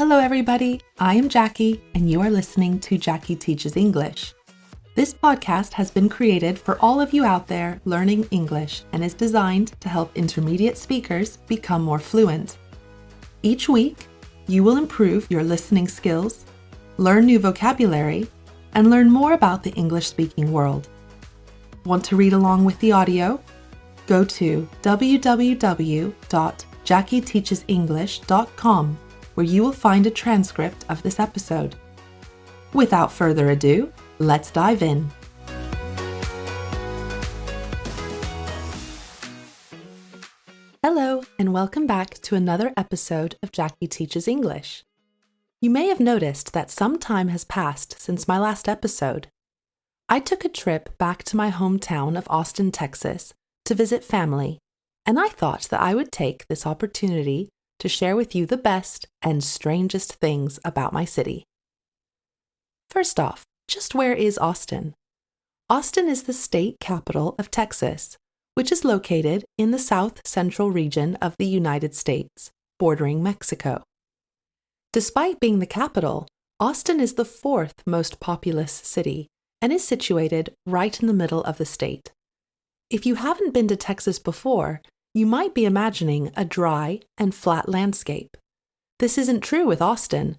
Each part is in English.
Hello everybody, I am Jackie and you are listening to Jackie Teaches English. This podcast has been created for all of you out there learning English and is designed to help intermediate speakers become more fluent. Each week, you will improve your listening skills, learn new vocabulary, and learn more about the English-speaking world. Want to read along with the audio? Go to www.jackieteachesenglish.com where you will find a transcript of this episode. Without further ado, let's dive in. Hello, and welcome back to another episode of Jackie Teaches English. You may have noticed that some time has passed since my last episode. I took a trip back to my hometown of Austin, Texas, to visit family, and I thought that I would take this opportunity to share with you the best and strangest things about my city. First off, just where is Austin? Austin is the state capital of Texas, which is located in the south-central region of the United States, bordering Mexico. Despite being the capital, Austin is the fourth most populous city and is situated right in the middle of the state. If you haven't been to Texas before, you might be imagining a dry and flat landscape. This isn't true with Austin.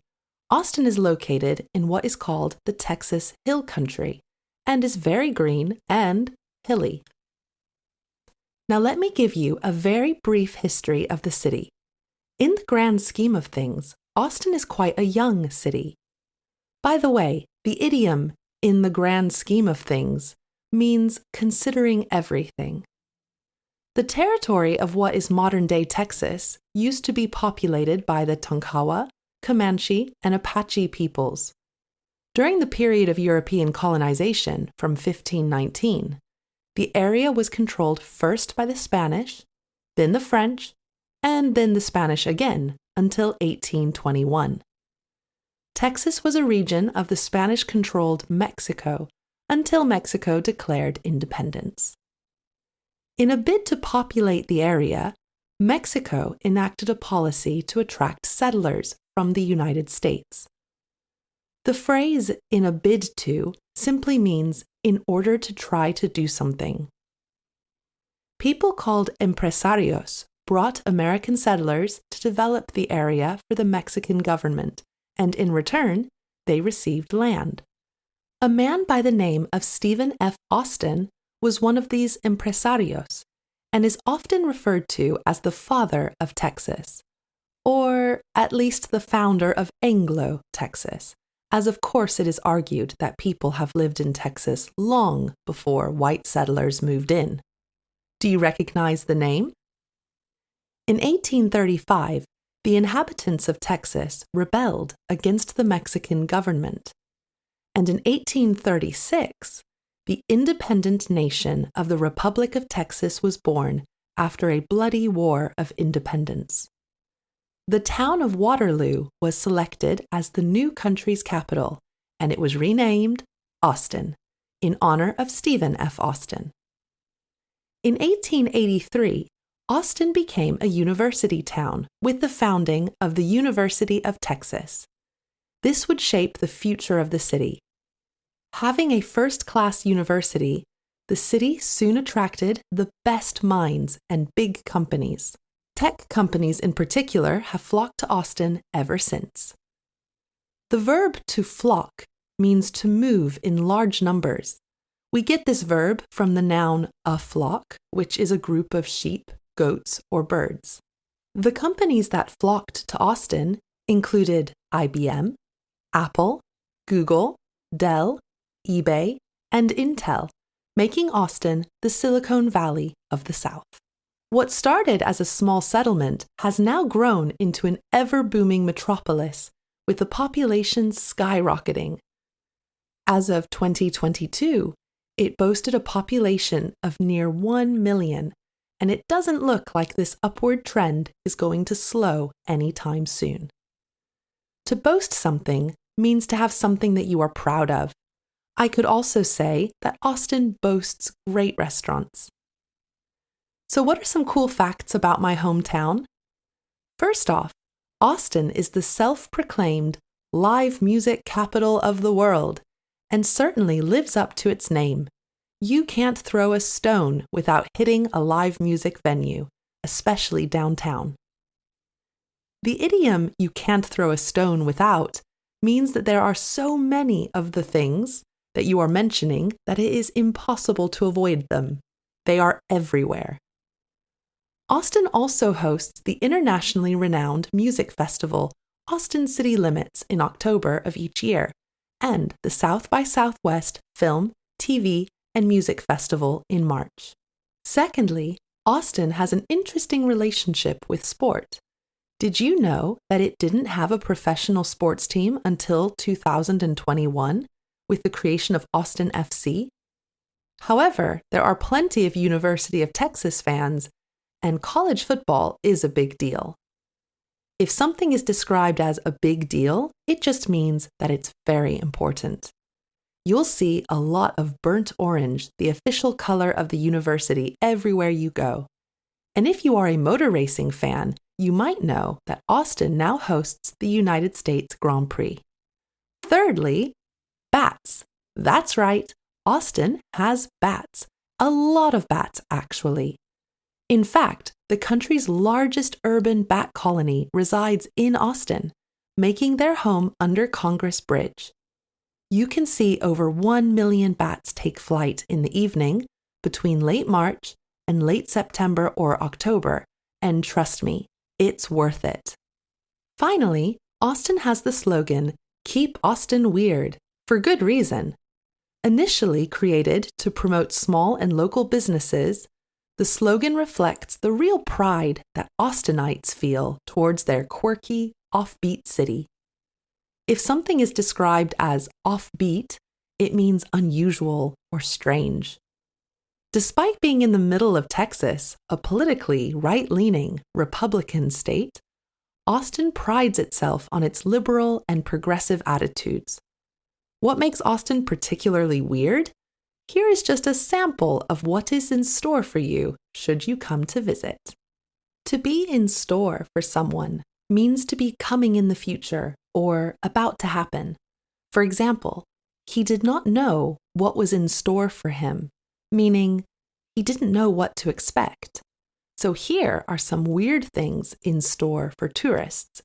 Austin is located in what is called the Texas Hill Country and is very green and hilly. Now let me give you a very brief history of the city. In the grand scheme of things, Austin is quite a young city. By the way, the idiom "in the grand scheme of things" means considering everything. The territory of what is modern-day Texas used to be populated by the Tonkawa, Comanche, and Apache peoples. During the period of European colonization from 1519, the area was controlled first by the Spanish, then the French, and then the Spanish again until 1821. Texas was a region of the Spanish-controlled Mexico until Mexico declared independence. In a bid to populate the area, Mexico enacted a policy to attract settlers from the United States. The phrase "in a bid to" simply means in order to try to do something. People called empresarios brought American settlers to develop the area for the Mexican government, and in return, they received land. A man by the name of Stephen F. Austin was one of these empresarios and is often referred to as the father of Texas, or at least the founder of Anglo-Texas, as of course it is argued that people have lived in Texas long before white settlers moved in. Do you recognize the name? In 1835, the inhabitants of Texas rebelled against the Mexican government, and in 1836, the independent nation of the Republic of Texas was born after a bloody war of independence. The town of Waterloo was selected as the new country's capital, and it was renamed Austin, in honor of Stephen F. Austin. In 1883, Austin became a university town with the founding of the University of Texas. This would shape the future of the city. Having a first-class university, the city soon attracted the best minds and big companies. Tech companies in particular have flocked to Austin ever since. The verb to flock means to move in large numbers. We get this verb from the noun a flock, which is a group of sheep, goats, or birds. The companies that flocked to Austin included IBM, Apple, Google, Dell, eBay, and Intel, making Austin the Silicon Valley of the South. What started as a small settlement has now grown into an ever-booming metropolis, with the population skyrocketing. As of 2022, it boasted a population of near 1 million, and it doesn't look like this upward trend is going to slow anytime soon. To boast something means to have something that you are proud of. I could also say that Austin boasts great restaurants. So what are some cool facts about my hometown? First off, Austin is the self-proclaimed live music capital of the world and certainly lives up to its name. You can't throw a stone without hitting a live music venue, especially downtown. The idiom "you can't throw a stone without" means that there are so many of the things that you are mentioning that it is impossible to avoid them. They are everywhere. Austin also hosts the internationally renowned music festival, Austin City Limits, in October of each year, and the South by Southwest Film, TV, and Music Festival in March. Secondly, Austin has an interesting relationship with sport. Did you know that it didn't have a professional sports team until 2021 with the creation of Austin FC? However, there are plenty of University of Texas fans, and college football is a big deal. If something is described as a big deal, it just means that it's very important. You'll see a lot of burnt orange, the official color of the university, everywhere you go. And if you are a motor racing fan, you might know that Austin now hosts the United States Grand Prix. Thirdly, bats. That's right, Austin has bats. A lot of bats, actually. In fact, the country's largest urban bat colony resides in Austin, making their home under Congress Bridge. You can see over 1 million bats take flight in the evening between late March and late September or October, and trust me, it's worth it. Finally, Austin has the slogan, "Keep Austin Weird," for good reason. Initially created to promote small and local businesses, the slogan reflects the real pride that Austinites feel towards their quirky, offbeat city. If something is described as offbeat, it means unusual or strange. Despite being in the middle of Texas, a politically right-leaning Republican state, Austin prides itself on its liberal and progressive attitudes. What makes Austin particularly weird? Here is just a sample of what is in store for you should you come to visit. To be in store for someone means to be coming in the future or about to happen. For example, he did not know what was in store for him, meaning he didn't know what to expect. So here are some weird things in store for tourists.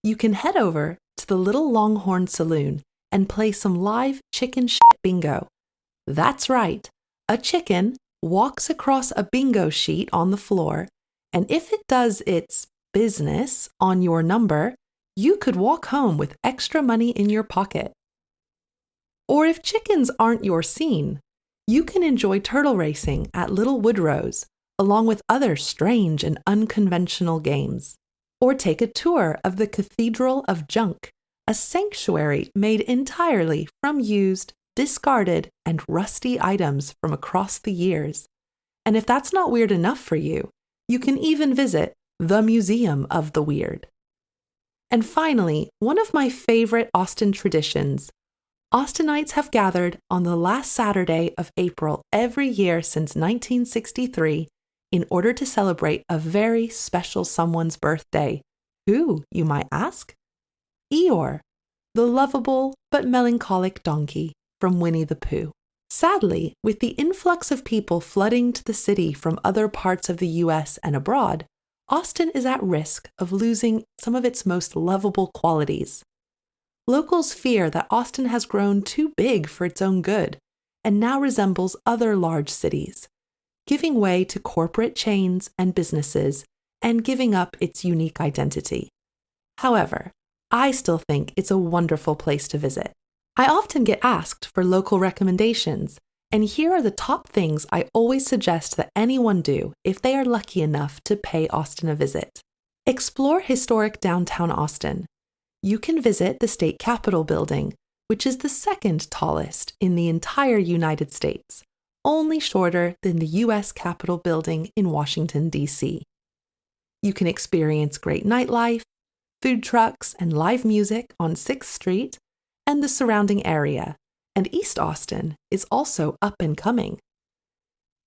You can head over to the Little Longhorn Saloon and play some live chicken shit bingo. That's right, a chicken walks across a bingo sheet on the floor, and if it does its business on your number, you could walk home with extra money in your pocket. Or if chickens aren't your scene, you can enjoy turtle racing at Little Woodrow's, along with other strange and unconventional games. Or take a tour of the Cathedral of Junk, a sanctuary made entirely from used, discarded, and rusty items from across the years. And if that's not weird enough for you, you can even visit the Museum of the Weird. And finally, one of my favorite Austin traditions. Austinites have gathered on the last Saturday of April every year since 1963 in order to celebrate a very special someone's birthday. Who, you might ask? Eeyore, the lovable but melancholic donkey from Winnie the Pooh. Sadly, with the influx of people flooding to the city from other parts of the US and abroad, Austin is at risk of losing some of its most lovable qualities. Locals fear that Austin has grown too big for its own good and now resembles other large cities, giving way to corporate chains and businesses and giving up its unique identity. However, I still think it's a wonderful place to visit. I often get asked for local recommendations, and here are the top things I always suggest that anyone do if they are lucky enough to pay Austin a visit. Explore historic downtown Austin. You can visit the State Capitol building, which is the second tallest in the entire United States, only shorter than the U.S. Capitol building in Washington, D.C. You can experience great nightlife, food trucks, and live music on 6th Street and the surrounding area, and East Austin is also up and coming.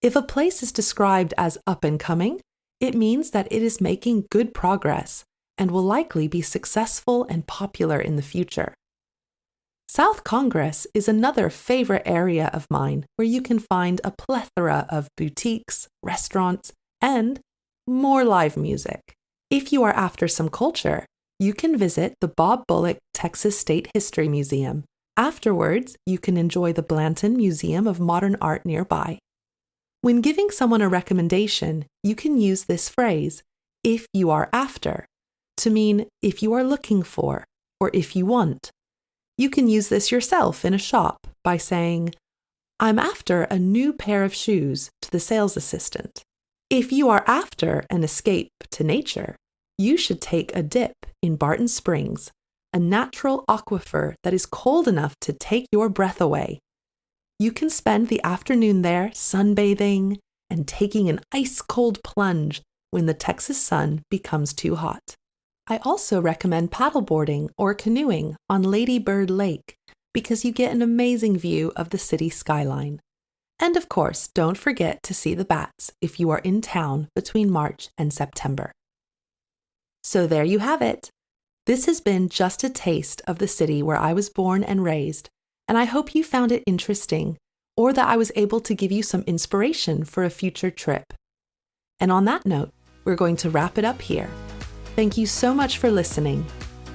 If a place is described as up and coming, it means that it is making good progress and will likely be successful and popular in the future. South Congress is another favorite area of mine where you can find a plethora of boutiques, restaurants, and more live music. If you are after some culture, you can visit the Bob Bullock Texas State History Museum. Afterwards, you can enjoy the Blanton Museum of Modern Art nearby. When giving someone a recommendation, you can use this phrase, if you are after, to mean if you are looking for or if you want. You can use this yourself in a shop by saying, I'm after a new pair of shoes to the sales assistant. If you are after an escape to nature, you should take a dip in Barton Springs, a natural aquifer that is cold enough to take your breath away. You can spend the afternoon there sunbathing and taking an ice-cold plunge when the Texas sun becomes too hot. I also recommend paddleboarding or canoeing on Lady Bird Lake because you get an amazing view of the city skyline. And of course, don't forget to see the bats if you are in town between March and September. So there you have it. This has been just a taste of the city where I was born and raised, and I hope you found it interesting or that I was able to give you some inspiration for a future trip. And on that note, we're going to wrap it up here. Thank you so much for listening.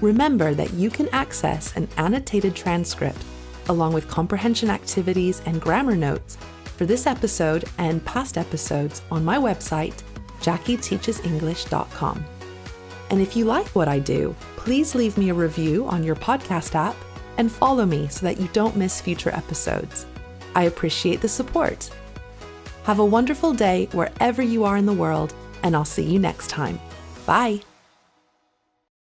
Remember that you can access an annotated transcript along with comprehension activities and grammar notes for this episode and past episodes on my website, JackieTeachesEnglish.com. And if you like what I do, please leave me a review on your podcast app and follow me so that you don't miss future episodes. I appreciate the support. Have a wonderful day wherever you are in the world, and I'll see you next time. Bye.